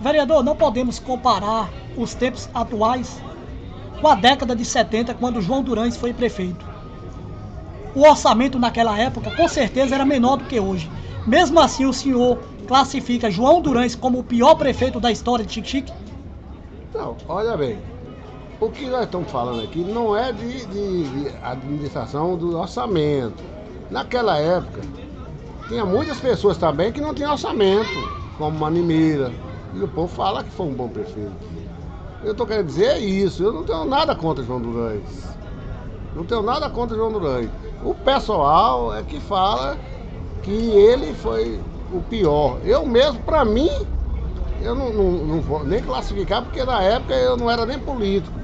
Vereador, não podemos comparar os tempos atuais com a década de 70, quando João Durães foi prefeito. O orçamento naquela época, com certeza, era menor do que hoje. Mesmo assim, o senhor classifica João Durães como o pior prefeito da história de Xique-Xique? Não, olha bem, o que nós estamos falando aqui não é de administração do orçamento. Naquela época, tinha muitas pessoas também que não tinham orçamento, como Manimeira, e o povo fala que foi um bom prefeito. Eu estou querendo dizer isso, eu não tenho nada contra João Durães. Não tenho nada contra João Durães. O pessoal é que fala que ele foi o pior. Eu mesmo, para mim, eu não vou nem classificar, porque na época eu não era nem político.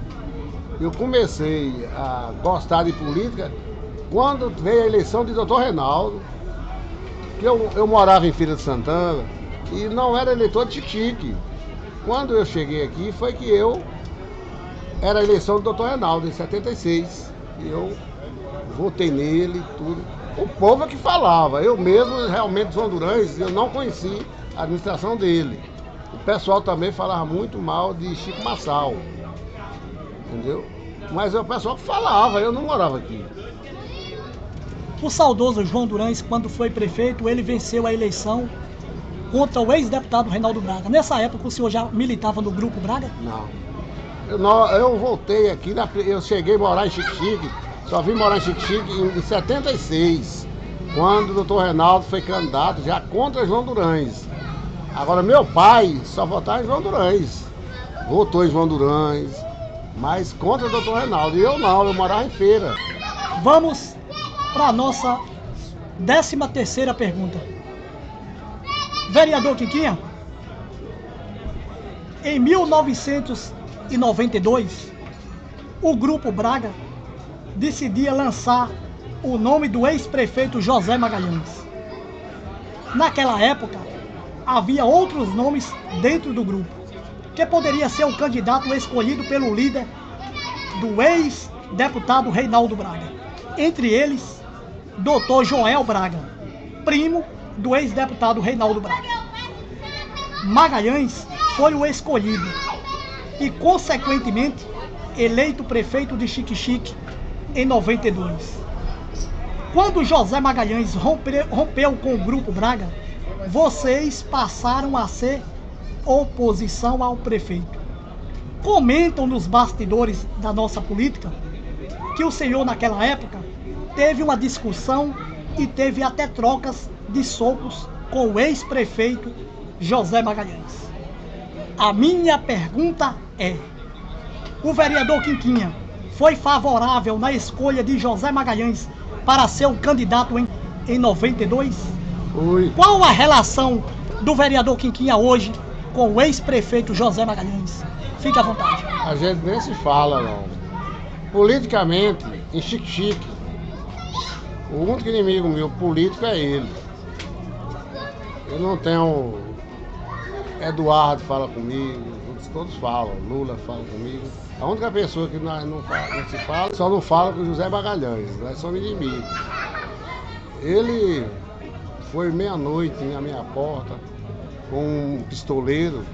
Eu comecei a gostar de política quando veio a eleição de Dr. Reinaldo, que eu morava em Feira de Santana e não era eleitor de Xique-Xique. Quando eu cheguei aqui foi que eu era a eleição do Dr. Reinaldo, em 76. E eu votei nele, tudo. O povo é que falava. Eu mesmo, realmente, João Durães, eu não conheci a administração dele. O pessoal também falava muito mal de Chico Massal. Entendeu? Mas é o pessoal que falava, eu não morava aqui. O saudoso João Durães, quando foi prefeito, ele venceu a eleição contra o ex-deputado Reinaldo Braga. Nessa época, o senhor já militava no Grupo Braga? Não. Eu voltei aqui, eu cheguei a morar em Xique-Xique, só vim morar em Xique-Xique em 76, quando o doutor Reinaldo foi candidato já contra João Durães. Agora, meu pai só votava em João Durães, votou em João Durães, mas contra o doutor Reinaldo. E eu não, eu morava em Feira. Vamos para a nossa 13ª pergunta. Vereador Quiquinha, em 1992, o Grupo Braga decidia lançar o nome do ex-prefeito José Magalhães. Naquela época, havia outros nomes dentro do grupo, que poderia ser o candidato escolhido pelo líder do ex-deputado Reinaldo Braga. Entre eles, Dr. Joel Braga, primo do ex-deputado Reinaldo Braga. Magalhães foi o escolhido e, consequentemente, eleito prefeito de Xique-Xique em 92. Quando José Magalhães rompeu com o Grupo Braga, vocês passaram a ser oposição ao prefeito. Comentam nos bastidores da nossa política que o senhor, naquela época, teve uma discussão e teve até trocas de socos com o ex-prefeito José Magalhães. A minha pergunta é: o vereador Quiquinha foi favorável na escolha de José Magalhães para ser o candidato em 92? Oi. Qual a relação do vereador Quiquinha hoje com o ex-prefeito José Magalhães? Fique à vontade. A gente nem se fala, não. Politicamente, em Xique-Xique, o único inimigo meu político é ele. Eu não tenho... Eduardo fala comigo, todos falam, Lula fala comigo. A única pessoa que nós não se fala, só não fala com o José Magalhães, nós somos inimigos. Ele foi meia-noite na minha porta com um pistoleiro,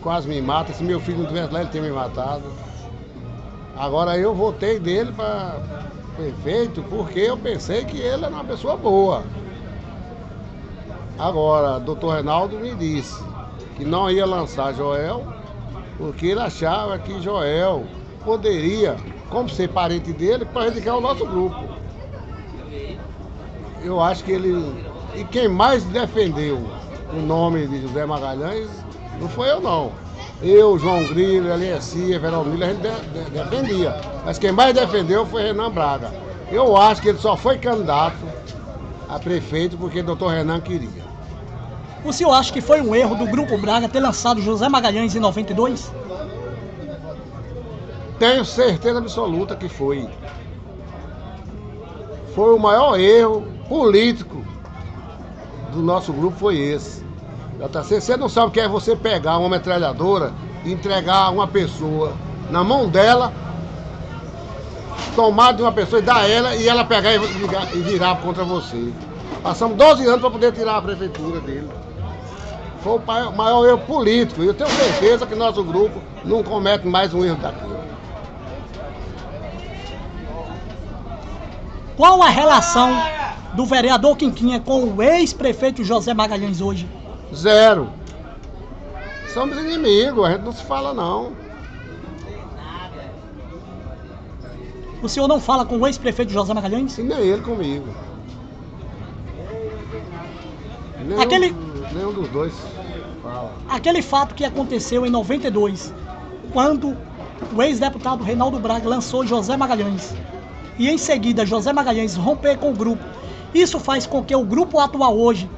quase me mata. Se meu filho não tivesse lá, ele tinha me matado. Agora eu votei dele para prefeito porque eu pensei que ele era uma pessoa boa. Agora, o doutor Reinaldo me disse que não ia lançar Joel, porque ele achava que Joel poderia, como ser parente dele, prejudicar o nosso grupo. Eu acho que ele... E quem mais defendeu o nome de José Magalhães não foi eu, não. Eu, João Grilo, Eliecia, Verônica, a gente defendia. Mas quem mais defendeu foi Renan Braga. Eu acho que ele só foi candidato a prefeito porque o doutor Renan queria. O senhor acha que foi um erro do Grupo Braga ter lançado José Magalhães em 92? Tenho certeza absoluta que foi. Foi o maior erro político do nosso grupo, foi esse. Você não sabe o que é você pegar uma metralhadora e entregar uma pessoa na mão dela, tomar de uma pessoa e dar ela, e ela pegar e virar contra você. Passamos 12 anos para poder tirar a prefeitura dele. Foi o maior erro político. E eu tenho certeza que nosso grupo não comete mais um erro daquele. Qual a relação do vereador Quiquinha com o ex-prefeito José Magalhães hoje? Zero. Somos inimigos, a gente não se fala, não. O senhor não fala com o ex-prefeito José Magalhães? E nem ele comigo. Nenhum dos dois fala. Aquele fato que aconteceu em 92, quando o ex-deputado Reinaldo Braga lançou José Magalhães, e em seguida José Magalhães romper com o grupo, isso faz com que o grupo atual hoje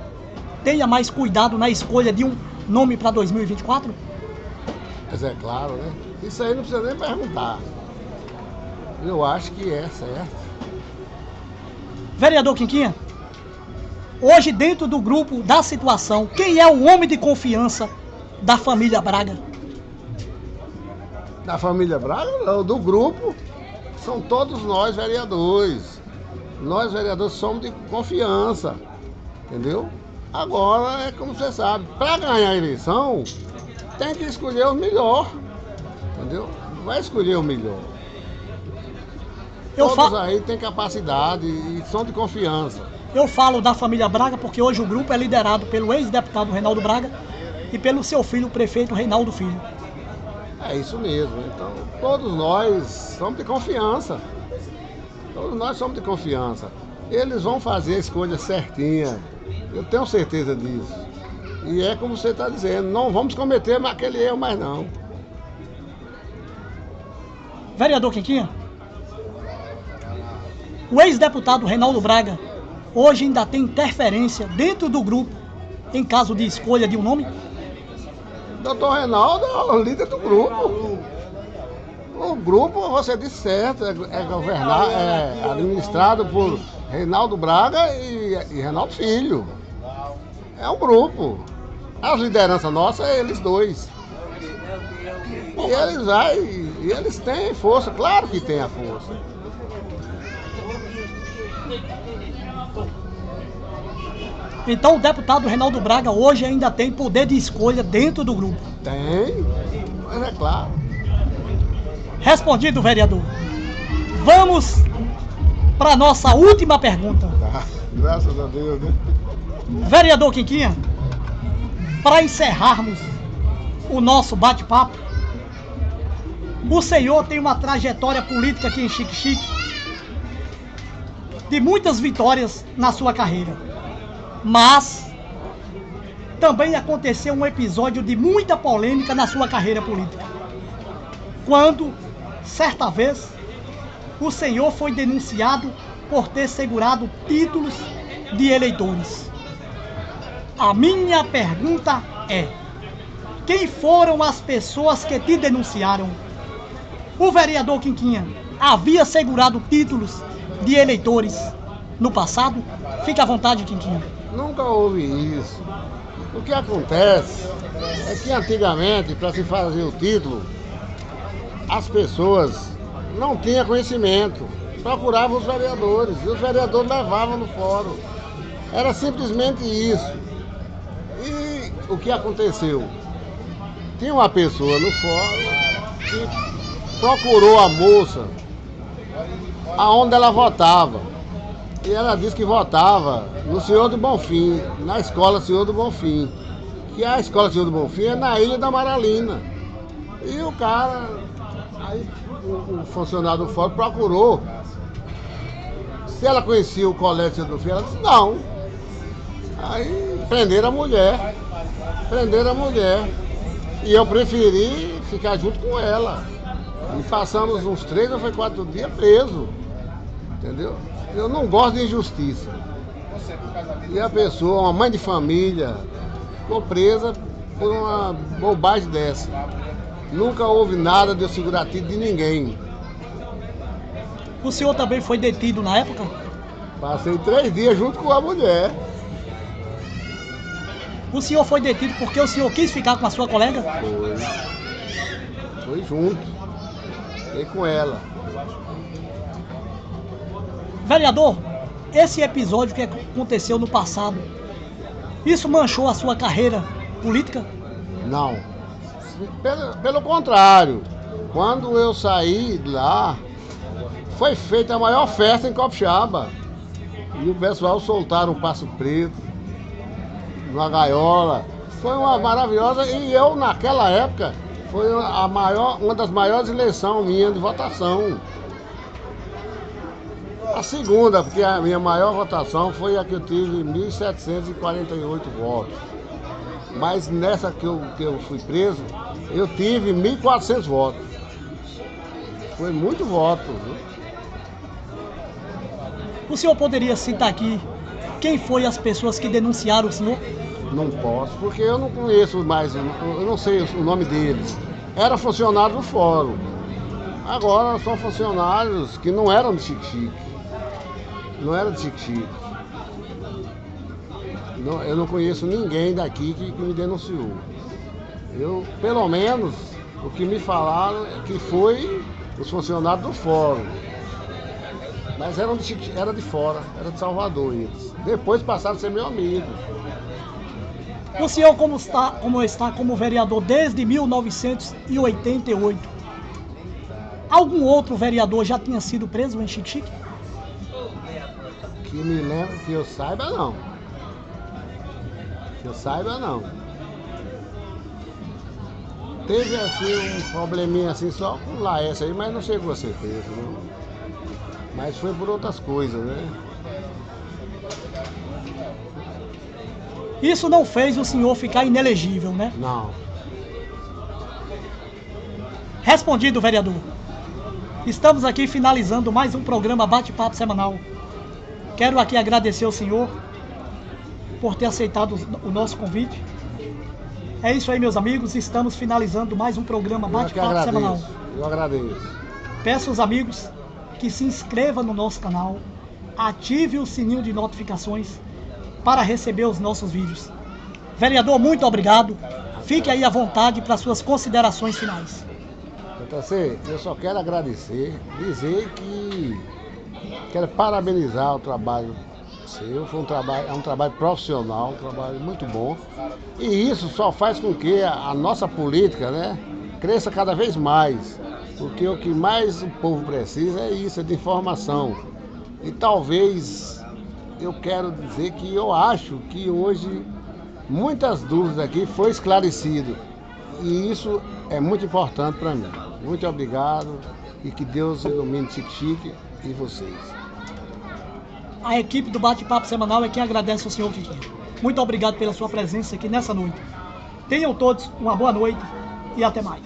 tenha mais cuidado na escolha de um nome para 2024? Mas é claro, né? Isso aí não precisa nem perguntar. Eu acho que é certo. Vereador Quiquinha, hoje dentro do grupo, da situação, quem é o homem de confiança da família Braga? Da família Braga, não, do grupo, são todos nós vereadores. Nós vereadores somos de confiança, entendeu? Agora, é como você sabe, para ganhar a eleição, tem que escolher o melhor, entendeu? Não vai escolher o melhor. Todos aí têm capacidade e são de confiança. Eu falo da família Braga porque hoje o grupo é liderado pelo ex-deputado Reinaldo Braga e pelo seu filho, o prefeito Reinaldo Filho. É isso mesmo. Então, todos nós somos de confiança. Todos nós somos de confiança. Eles vão fazer a escolha certinha. Eu tenho certeza disso. E é como você está dizendo, não vamos cometer aquele erro mais não. Vereador Quiquinha, o ex-deputado Reinaldo Braga hoje ainda tem interferência dentro do grupo em caso de escolha de um nome? Doutor Reinaldo é o líder do grupo. O grupo, você disse certo, é administrado por Reinaldo Braga e Reinaldo Filho. É um grupo. As lideranças nossas é eles dois. E eles têm força, claro que tem a força. Então o deputado Reinaldo Braga hoje ainda tem poder de escolha dentro do grupo? Tem, mas é claro. Respondido, vereador. Vamos para nossa última pergunta. Tá, graças a Deus, né? Vereador Quinquinha, para encerrarmos o nosso bate-papo, o senhor tem uma trajetória política aqui em Xique-Xique de muitas vitórias na sua carreira. Mas também aconteceu um episódio de muita polêmica na sua carreira política. Quando, certa vez, o senhor foi denunciado por ter segurado títulos de eleitores. A minha pergunta é: quem foram as pessoas que te denunciaram? O vereador Quinquinha havia segurado títulos de eleitores no passado? Fique à vontade, Quinquinha. Nunca houve isso. O que acontece é que antigamente, para se fazer o título, as pessoas não tinham conhecimento, procuravam os vereadores, e os vereadores levavam no fórum. Era simplesmente isso. E o que aconteceu? Tinha uma pessoa no fórum que procurou a moça aonde ela votava. E ela disse que votava no Senhor do Bonfim, na escola Senhor do Bonfim. Que a escola Senhor do Bonfim é na Ilha da Amaralina. E o cara, aí o funcionário do fórum procurou se ela conhecia o colégio Senhor do Bonfim. Ela disse não. Aí prenderam a mulher. E eu preferi ficar junto com ela. E passamos uns 3 ou 4 dias preso. Entendeu? Eu não gosto de injustiça. E a pessoa, uma mãe de família, ficou presa por uma bobagem dessa. Nunca houve nada de eu segurar título de ninguém. O senhor também foi detido na época? Passei 3 dias junto com a mulher. O senhor foi detido porque o senhor quis ficar com a sua colega? Foi junto. Fiquei com ela. Vereador, esse episódio que aconteceu no passado, isso manchou a sua carreira política? Não. Pelo contrário, quando eu saí de lá, foi feita a maior festa em Copixaba. E o pessoal soltaram um passo preto, uma gaiola. Foi uma maravilhosa, e eu naquela época, foi uma das maiores eleições minhas de votação. A segunda, porque a minha maior votação foi a que eu tive 1.748 votos. Mas nessa que eu fui preso, eu tive 1.400 votos. Foi muito voto, viu? O senhor poderia citar aqui quem foi as pessoas que denunciaram o senhor? Não posso, porque eu não conheço mais, eu não sei o nome deles. Era funcionário do fórum. Agora são funcionários que não eram de Xique-Xique. Não era de Xique-Xique. Eu não conheço ninguém daqui que me denunciou. Eu, pelo menos, o que me falaram é que foi os funcionários do fórum. Mas era de fora, era de Salvador eles. Depois passaram a ser meu amigo. O senhor, como está como vereador desde 1988, algum outro vereador já tinha sido preso em Xique-Xique? Que me lembro, que eu saiba, não. Que eu saiba, não. Teve assim um probleminha assim só com o Laércio aí, mas não chegou a ser preso, não. Mas foi por outras coisas, né? Isso não fez o senhor ficar inelegível, né? Não. Respondido, vereador. Estamos aqui finalizando mais um programa Bate-Papo Semanal. Quero aqui agradecer ao senhor por ter aceitado o nosso convite. É isso aí, meus amigos, estamos finalizando mais um programa Bate-Papo Semanal. Eu agradeço. Peço aos amigos que se inscrevam no nosso canal, ative o sininho de notificações para receber os nossos vídeos. Vereador, muito obrigado. Fique aí à vontade para suas considerações finais. JC, eu só quero agradecer, dizer que quero parabenizar o trabalho seu. É um trabalho profissional, um trabalho muito bom. E isso só faz com que a nossa política, né, cresça cada vez mais. Porque o que mais o povo precisa é isso, é de informação. E talvez eu quero dizer que eu acho que hoje muitas dúvidas aqui foram esclarecidas. E isso é muito importante para mim. Muito obrigado e que Deus ilumine Chique e vocês. A equipe do Bate-Papo Semanal é quem agradece ao senhor Quiquinho. Muito obrigado pela sua presença aqui nessa noite. Tenham todos uma boa noite e até mais.